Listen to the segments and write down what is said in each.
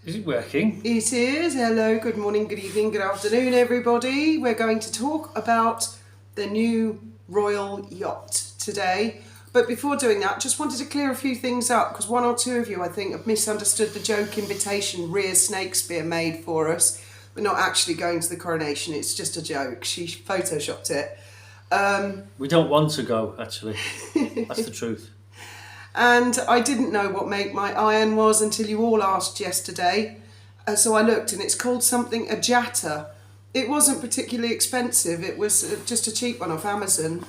Is it working? It is. Hello, good morning, good evening, good afternoon, everybody. We're going to talk about the new Royal Yacht today. But before doing that, just wanted to clear a few things up because one or two of you, I think, have misunderstood the joke invitation Rhea Snakespeare made for us. We're not actually going to the coronation, it's just a joke. She photoshopped it. We don't want to go, actually. That's the truth. And I didn't know what make my iron was until you all asked yesterday. So I looked and it's called something Ajata. It wasn't particularly expensive. It was just a cheap one off Amazon.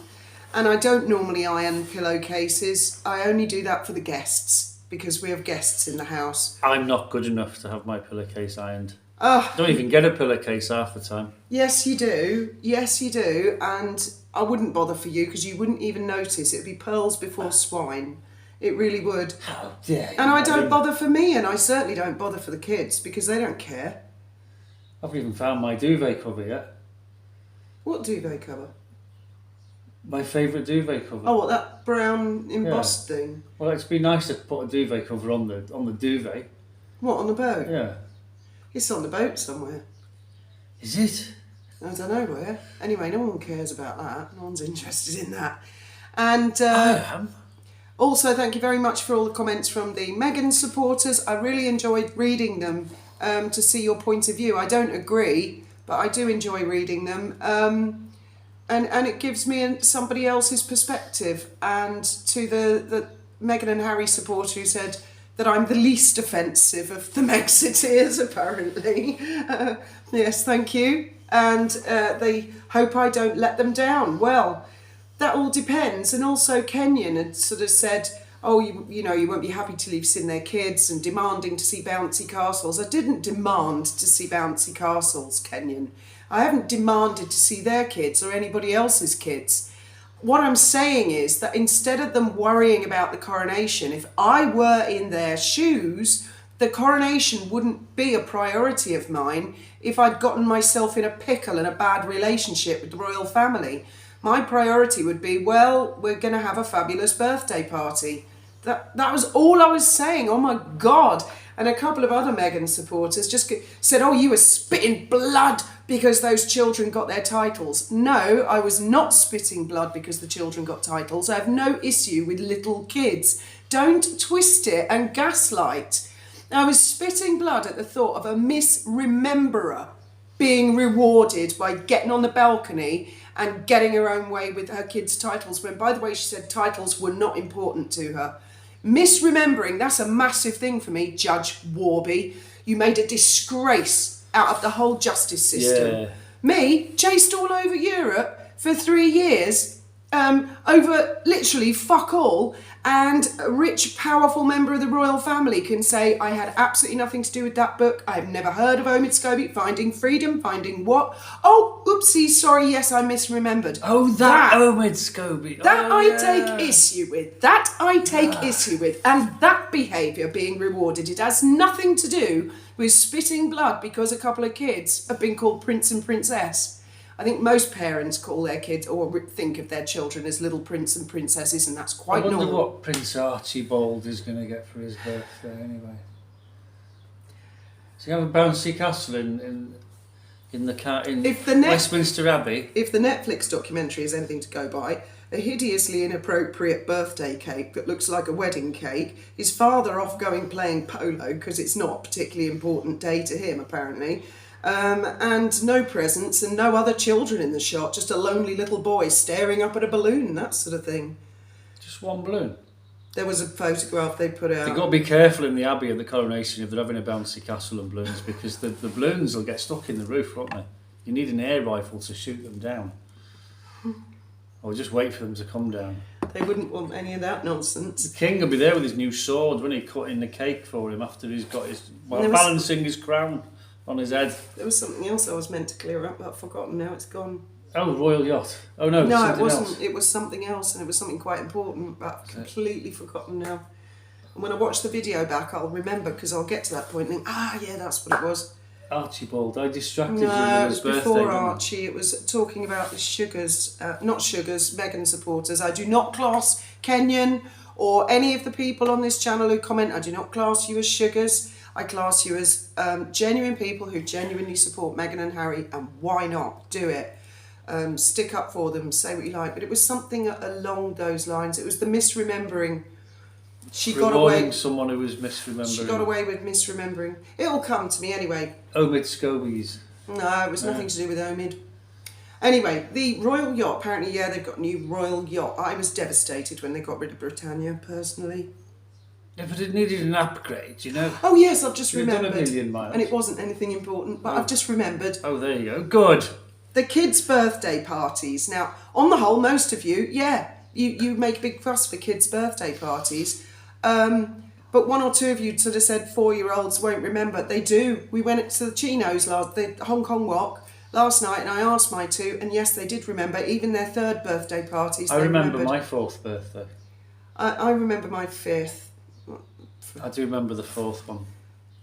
And I don't normally iron pillowcases. I only do that for the guests because we have guests in the house. I'm not good enough to have my pillowcase ironed. Don't even get a pillowcase half the time. Yes, you do. Yes, you do. And I wouldn't bother for you because you wouldn't even notice. It'd be pearls before swine. It really would. How dare you? And I don't bother for me, and I certainly don't bother for the kids because they don't care. I haven't even found my duvet cover yet. What duvet cover? My favourite duvet cover. Oh, what, that brown embossed thing? Well, it'd be nice to put a duvet cover on the duvet. What, on the boat? Yeah. It's on the boat somewhere. Is it? I don't know where. Anyway, no one cares about that. No one's interested in that. And I am. also, thank you very much for all the comments from the Meghan supporters. I really enjoyed reading them to see your point of view. I don't agree, but I do enjoy reading them. And it gives me somebody else's perspective. And to the Meghan and Harry supporter who said that I'm the least offensive of the Mexiteers, apparently. Yes, thank you. And they hope I don't let them down. Well, that all depends. And also Kenyon had sort of said, oh, you know, you won't be happy till you've seen their kids and demanding to see bouncy castles. I didn't demand to see bouncy castles, Kenyon. I haven't demanded to see their kids or anybody else's kids. What I'm saying is that instead of them worrying about the coronation, if I were in their shoes, the coronation wouldn't be a priority of mine if I'd gotten myself in a pickle and a bad relationship with the royal family. My priority would be, well, we're going to have a fabulous birthday party. That was all I was saying. Oh my God. And a couple of other Meghan supporters just said, oh, you were spitting blood because those children got their titles. No, I was not spitting blood because the children got titles. I have no issue with little kids. Don't twist it and gaslight. I was spitting blood at the thought of a misrememberer being rewarded by getting on the balcony and getting her own way with her kids' titles, when, by the way, she said titles were not important to her. Misremembering, that's a massive thing for me, Judge Warby. You made a disgrace out of the whole justice system. Yeah. Me, chased all over Europe for 3 years, over literally fuck all, and a rich, powerful member of the royal family can say, I had absolutely nothing to do with that book. I've never heard of Omid Scobie. Finding Freedom, finding what? Oh, oopsie, sorry, yes, I misremembered. Oh, that Omid Scobie. That oh, I yeah. take issue with. That I take issue with. And that behaviour being rewarded, it has nothing to do with spitting blood because a couple of kids have been called Prince and Princess. I think most parents call their kids or think of their children as little prince and princesses, and that's quite normal. I wonder what Prince Archibald is going to get for his birthday anyway. So you have a bouncy castle in Westminster Abbey. If the Netflix documentary is anything to go by, a hideously inappropriate birthday cake that looks like a wedding cake, his father off going playing polo because it's not a particularly important day to him apparently. And no presents and no other children in the shot, just a lonely little boy staring up at a balloon, that sort of thing. Just one balloon? There was a photograph they put out. They've got to be careful in the Abbey at the coronation if they're having a bouncy castle and balloons, because the balloons will get stuck in the roof, won't they? You need an air rifle to shoot them down. Or just wait for them to come down. They wouldn't want any of that nonsense. The king will be there with his new sword when he cutting the cake for him after he's got his, balancing his crown on his head. There was something else I was meant to clear up, but I've forgotten now. It's gone. Oh, Royal Yacht. Oh no, it wasn't. Else. It was something else, and it was something quite important, but I've completely forgotten now. And when I watch the video back, I'll remember, because I'll get to that point and think, yeah, that's what it was. Archibald, I distracted you with No, it his was birthday. before Archie. It was talking about the not Sugars, Meghan supporters. I do not class Kenyon or any of the people on this channel who comment, I do not class you as Sugars. I class you as genuine people who genuinely support Meghan and Harry, and why not? Do it. Stick up for them, say what you like. But it was something along those lines. It was the misremembering. She got away. Someone who was misremembering. She got away with misremembering. It'll come to me anyway. Omid Scobie's. No, it was nothing to do with Omid. Anyway, the Royal Yacht, apparently, yeah, they've got a new Royal Yacht. I was devastated when they got rid of Britannia, personally. Yeah, but it needed an upgrade, you know? Oh, yes, I've just You've done remembered. 1 million miles. And it wasn't anything important, but I've just remembered. Oh, there you go. Good. The kids' birthday parties. Now, on the whole, most of you, yeah, you make a big fuss for kids' birthday parties. But one or two of you sort of said 4-year-olds won't remember. They do. We went to the Chinos, the Hong Kong Walk, last night, and I asked my two, and yes, they did remember. Even their 3rd birthday parties, I remember remembered. my 4th birthday. I remember my 5th. I do remember the 4th one.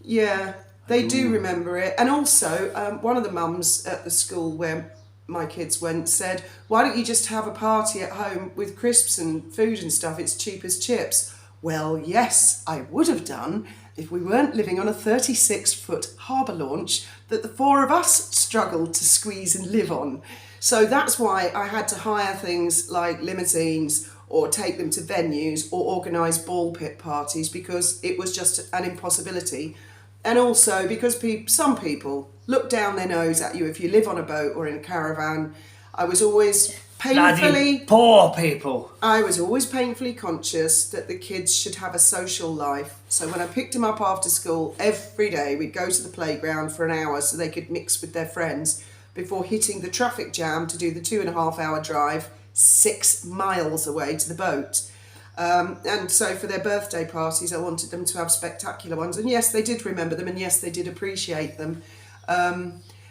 Yeah, they do remember it. And also, one of the mums at the school where my kids went said, why don't you just have a party at home with crisps and food and stuff? It's cheap as chips. Well, yes, I would have done if we weren't living on a 36-foot harbour launch that the 4 of us struggled to squeeze and live on. So that's why I had to hire things like limousines or take them to venues or organise ball pit parties, because it was just an impossibility. And also because some people look down their nose at you if you live on a boat or in a caravan. I was always Bloody poor people. I was always painfully conscious that the kids should have a social life. So when I picked them up after school, every day we'd go to the playground for an hour so they could mix with their friends before hitting the traffic jam to do the 2.5-hour drive 6 miles away to the boat. And so for their birthday parties, I wanted them to have spectacular ones. And yes, they did remember them, and yes, they did appreciate them.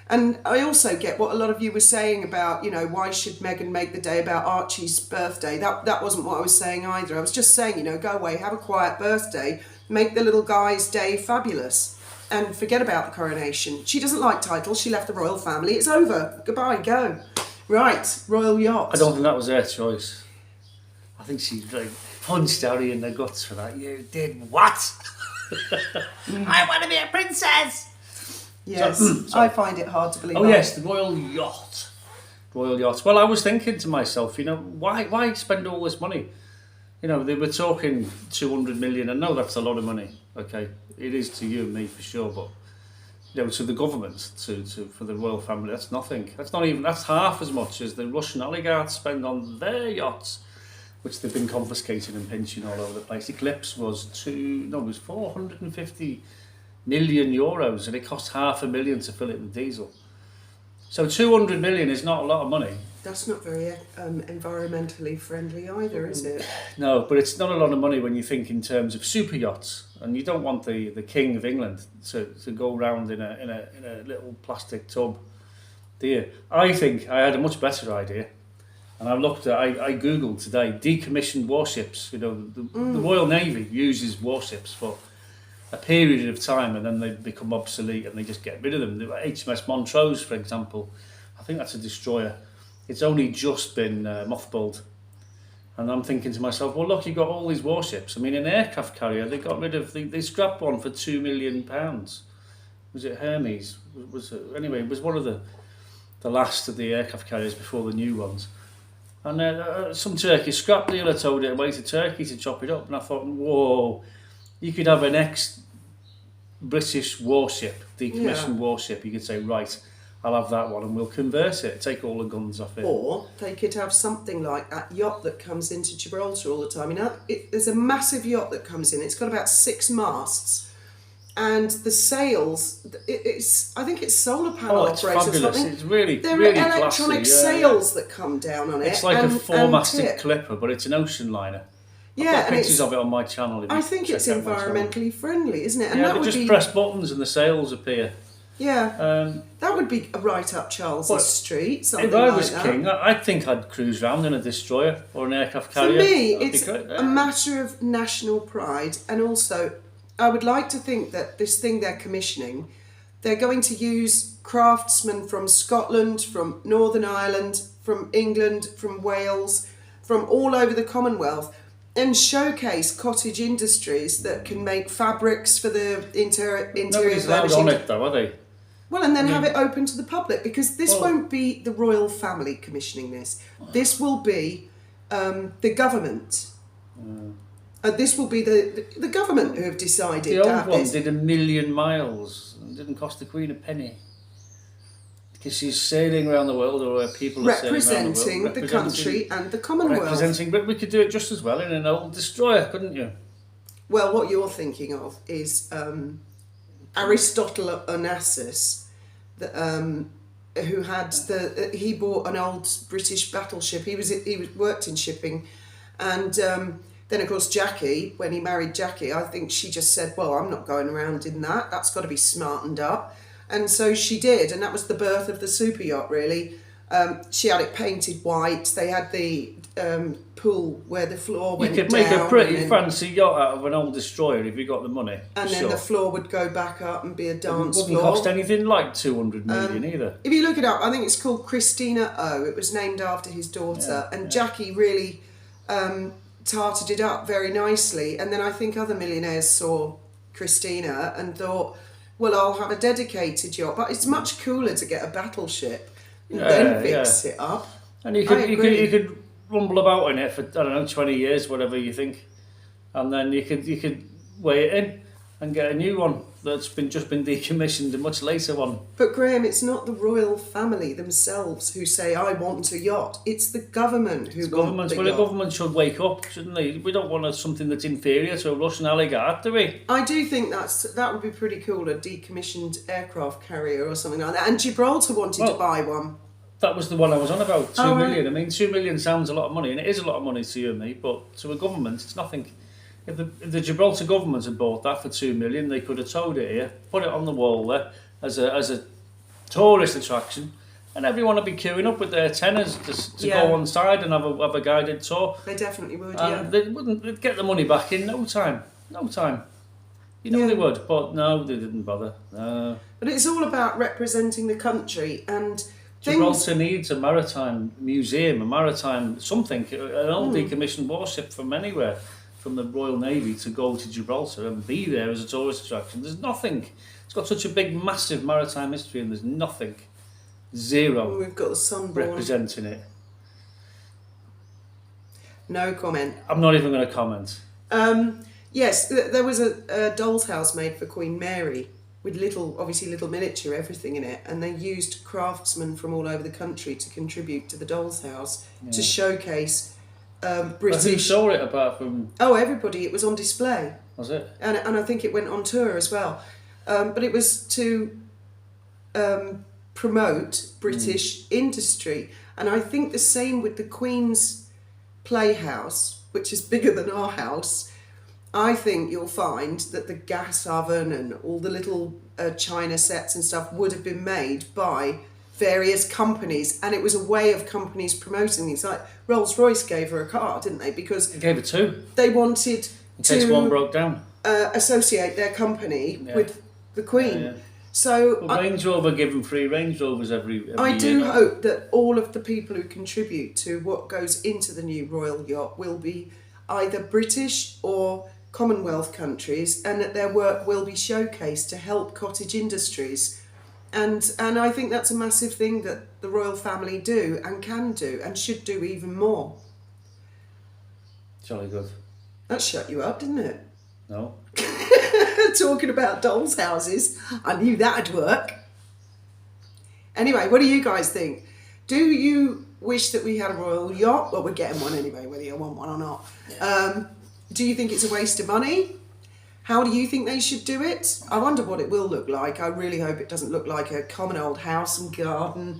And I also get what a lot of you were saying about, you know, why should Meghan make the day about Archie's birthday? That wasn't what I was saying either. I was just saying, you know, go away, have a quiet birthday, make the little guy's day fabulous, and forget about the coronation. She doesn't like titles. She left the royal family. It's over. Goodbye, go. Right, Royal Yacht. I don't think that was her choice. I think she punched Harry in the guts for that. You did what? I want to be a princess. Yes, So, I find it hard to believe. Oh yes, the Royal Yacht. Royal Yacht. Well, I was thinking to myself, you know, why spend all this money? You know, they were talking 200 million. I know that's a lot of money. Okay, it is to you and me for sure, but you know, to the government, for the royal family, that's nothing. That's half as much as the Russian oligarchs spend on their yachts, which they've been confiscating and pinching all over the place. Eclipse was 450 million euros, and it cost $500,000 to fill it with diesel. So 200 million is not a lot of money. That's not very environmentally friendly either, is it? No, but it's not a lot of money when you think in terms of super yachts, and you don't want the King of England to go around in a little plastic tub, do you? I think I had a much better idea, and I googled today decommissioned warships. You know, the Royal Navy uses warships for a period of time, and then they become obsolete and they just get rid of them. HMS Montrose, for example, I think that's a destroyer. It's only just been mothballed. And I'm thinking to myself, well, look, you've got all these warships. I mean, an aircraft carrier, they got rid of, they scrapped one for £2 million. Was it Hermes? Anyway, it was one of the last of the aircraft carriers before the new ones. And some Turkish scrap dealer towed it away to Turkey to chop it up. And I thought, whoa, you could have an ex-British warship, decommissioned warship. You could say, right, I'll have that one and we'll convert it, take all the guns off it. Or they could have something like that yacht that comes into Gibraltar all the time. You know, there's a massive yacht that comes in. It's got about 6 masts, and the sails, I think it's solar panel it's operated or fabulous. something. It's really, there really are electronic classy, sails that come down on it. It's like a 4-masted clipper, but it's an ocean liner. I've got pictures of it on my channel. I think it's environmentally friendly, isn't it? And yeah, that they would just press buttons and the sails appear. Yeah, that would be right up Charles's street. Something if I like was that. king, I think I'd cruise around in a destroyer or an aircraft For carrier. me, That'd it's be great. a matter of national pride, and also I would like to think that this thing they're commissioning, they're going to use craftsmen from Scotland, from Northern Ireland, from England, from Wales, from all over the Commonwealth. and showcase cottage industries that can make fabrics for the interior Nobody's allowed furnishing. on it though, are they? Well, and then have it open to the public, because this won't be the royal family commissioning this. This will be the government. This will be the government who have decided The to old have one this. did 1,000,000 miles and didn't cost the Queen a penny. Because she's sailing around the world, or where people are sailing around Representing the world. the country and the Commonwealth. Representing, but we could do it just as well in an old destroyer, couldn't you? Well, what you're thinking of is Aristotle Onassis, who had he bought an old British battleship. He worked in shipping, and then of course Jackie, when he married Jackie, I think she just said, "Well, I'm not going around in that. That's got to be smartened up," and so she did, and that was the birth of the super yacht. Really, she had it painted white. They had the pool where the floor went down. You could make a pretty fancy yacht out of an old destroyer if you got the money. And then the floor would go back up and be a dance floor. It wouldn't cost anything like 200 million either. If you look it up, I think it's called Christina O. It was named after his daughter. And Jackie really tarted it up very nicely. And then I think other millionaires saw Christina and thought, well, I'll have a dedicated yacht. But it's much cooler to get a battleship and then fix it up. And you could rumble about in it for, I don't know, 20 years, whatever you think, and then you could weigh it in and get a new one that's just been decommissioned, a much later one. But Graham, it's not the royal family themselves who say, I want a yacht. It's the government who want the yacht. Well, the government should wake up, shouldn't they? We don't want something that's inferior to a Russian oligarch, do we? I do think that would be pretty cool, a decommissioned aircraft carrier or something like that. And Gibraltar wanted to buy one. That was the one I was on about, 2 million. I mean, 2 million sounds a lot of money, and it is a lot of money to you and me, but to a government, it's nothing. If the Gibraltar government had bought that for 2 million, they could have towed it here, put it on the wall there as a tourist attraction, and everyone would be queuing up with their tenors to go on side and have a guided tour. They definitely would, and they'd get the money back in no time. You know they would, but no, they didn't bother. No. But it's all about representing the country, and Gibraltar needs a maritime museum, a maritime something, an old decommissioned warship from anywhere, from the Royal Navy, to go to Gibraltar and be there as a tourist attraction. There's nothing. It's got such a big, massive maritime history, and there's nothing, zero. We've got the Sunborn representing it. No comment. I'm not even going to comment. Yes, there was a doll's house made for Queen Mary, with little miniature everything in it, and they used craftsmen from all over the country to contribute to the doll's house to showcase British. Who saw it apart from? Oh, everybody! It was on display. Was it? And I think it went on tour as well, but it was to promote British industry, and I think the same with the Queen's Playhouse, which is bigger than our house. I think you'll find that the gas oven and all the little china sets and stuff would have been made by various companies, and it was a way of companies promoting these. Like Rolls-Royce gave her a car, didn't they? Because they gave her two. They wanted in case one broke down. Associate their company with the Queen. Yeah. So Range Rover give them free Range Rovers every I year. do hope that all of the people who contribute to what goes into the new Royal Yacht will be either British or Commonwealth countries, and that their work will be showcased to help cottage industries, and I think that's a massive thing that the royal family do and can do and should do even more. Jolly good. That shut you up, didn't it? No. Talking about dolls' houses, I knew that'd work. Anyway, what do you guys think? Do you wish that we had a royal yacht? Well, we're getting one anyway, whether you want one or not. Yeah. Do you think it's a waste of money? How do you think they should do it? I wonder what it will look like. I really hope it doesn't look like a common old house and garden,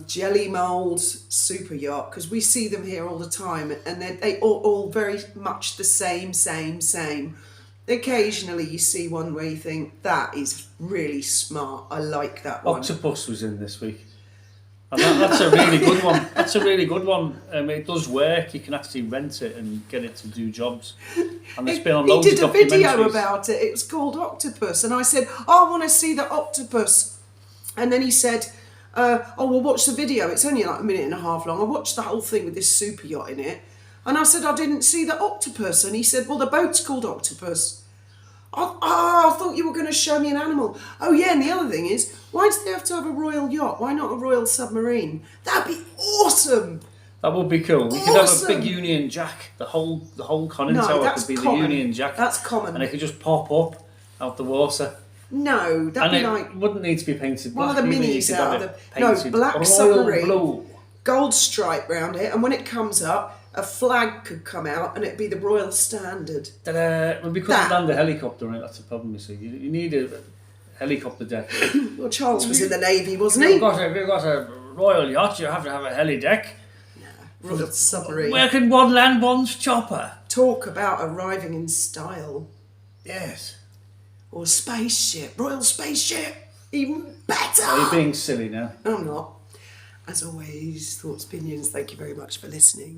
jelly mould super yacht, because we see them here all the time, and they all very much the same. Occasionally you see one where you think, that is really smart, I like that one. Octopus was in this week. And that's a really good one. That's a really good one. It does work. You can actually rent it and get it to do jobs. And it's been on loads of documentaries. He did a video about it. It was called Octopus. And I said, I want to see the octopus. And then he said, well, watch the video. It's only like a minute and a half long. I watched the whole thing with this super yacht in it. And I said, I didn't see the octopus. And he said, well, the boat's called Octopus. I thought you were going to show me an animal. Oh, yeah, and the other thing is, why do they have to have a royal yacht? Why not a royal submarine? That'd be awesome. That would be cool. We could have a big Union Jack. The whole conning tower could be common. the Union Jack. That's common. And it could just pop up out the water. No, that'd be like... it wouldn't need to be painted black. One of the either. minis out of the... Painted black royal submarine. blue. Gold stripe round it, and when it comes up, a flag could come out and it'd be the Royal Standard. Well, we couldn't land a helicopter on it, that's the problem, you see. You need a helicopter deck. Well, Charles was in the Navy, wasn't he? If you've got a Royal Yacht, you have to have a heli deck. Royal Submarine. Where can one land one's chopper? Talk about arriving in style. Yes. Or spaceship. Royal spaceship. Even better. Are you being silly now? I'm not. As always, thoughts, opinions. Thank you very much for listening.